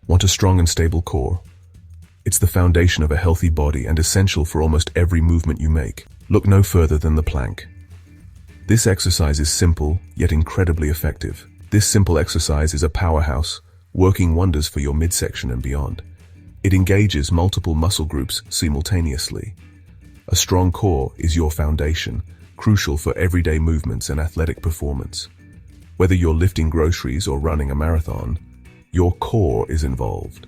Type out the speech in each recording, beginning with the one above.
Want a strong and stable core? It's the foundation of a healthy body and essential for almost every movement you make. Look no further than the plank. This exercise is simple, yet incredibly effective. This simple exercise is a powerhouse, working wonders for your midsection and beyond. It engages multiple muscle groups simultaneously. A strong core is your foundation, crucial for everyday movements and athletic performance. Whether you're lifting groceries or running a marathon, your core is involved.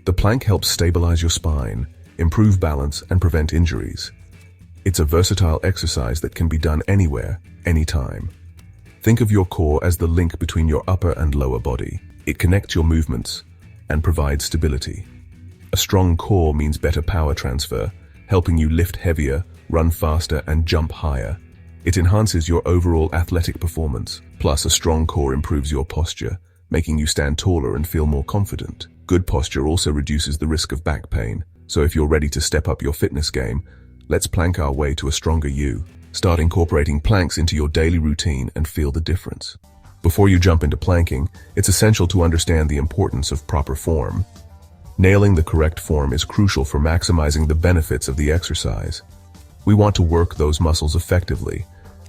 The plank helps stabilize your spine, improve balance, and prevent injuries. It's a versatile exercise that can be done anywhere, anytime. Think of your core as the link between your upper and lower body. It connects your movements and provides stability. A strong core means better power transfer, helping you lift heavier, run faster, and jump higher. It enhances your overall athletic performance. Plus, a strong core improves your posture, making you stand taller and feel more confident. Good posture also reduces the risk of back pain. So if you're ready to step up your fitness game, let's plank our way to a stronger you. Start incorporating planks into your daily routine and feel the difference. Before you jump into planking, it's essential to understand the importance of proper form. Nailing the correct form is crucial for maximizing the benefits of the exercise. We want to work those muscles effectively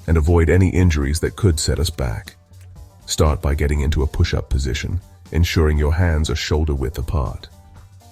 and avoid any injuries that could set us back. Start by getting into a push-up position, ensuring your hands are shoulder-width apart.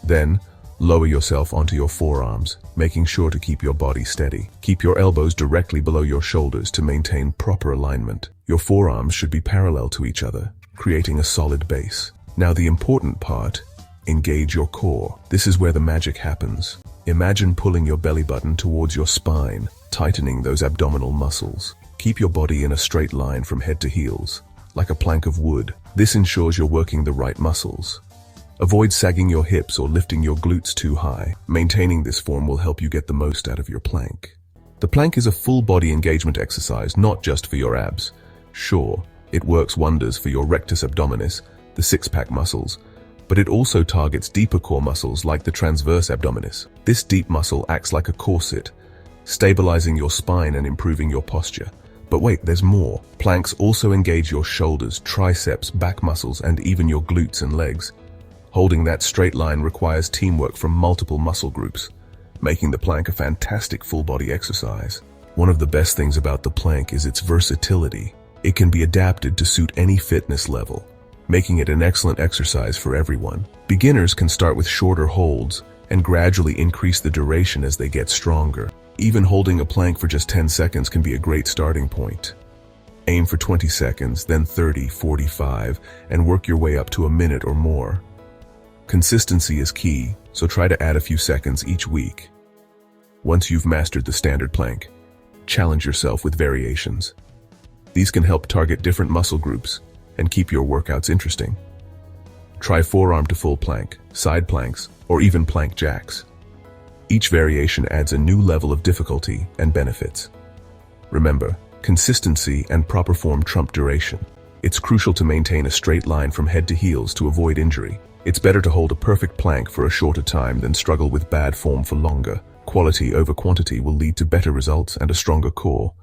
Then, lower yourself onto your forearms, making sure to keep your body steady. Keep your elbows directly below your shoulders to maintain proper alignment. Your forearms should be parallel to each other, creating a solid base. Now the important part, engage your core. This is where the magic happens. Imagine pulling your belly button towards your spine, tightening those abdominal muscles. Keep your body in a straight line from head to heels, like a plank of wood. This ensures you're working the right muscles. Avoid sagging your hips or lifting your glutes too high. Maintaining this form will help you get the most out of your plank. The plank is a full body engagement exercise, not just for your abs. Sure, it works wonders for your rectus abdominis, the six-pack muscles, but it also targets deeper core muscles like the transverse abdominis. This deep muscle acts like a corset, stabilizing your spine and improving your posture. But wait, there's more. Planks also engage your shoulders, triceps, back muscles, and even your glutes and legs. Holding that straight line requires teamwork from multiple muscle groups, making the plank a fantastic full-body exercise. One of the best things about the plank is its versatility. It can be adapted to suit any fitness level, making it an excellent exercise for everyone. Beginners can start with shorter holds and gradually increase the duration as they get stronger. Even holding a plank for just 10 seconds can be a great starting point. Aim for 20 seconds, then 30, 45, and work your way up to a minute or more. Consistency is key, so try to add a few seconds each week. Once you've mastered the standard plank, challenge yourself with variations. These can help target different muscle groups and keep your workouts interesting. Try forearm to full plank, side planks, or even plank jacks. Each variation adds a new level of difficulty and benefits. Remember, consistency and proper form trump duration. It's crucial to maintain a straight line from head to heels to avoid injury. It's better to hold a perfect plank for a shorter time than struggle with bad form for longer. Quality over quantity will lead to better results and a stronger core.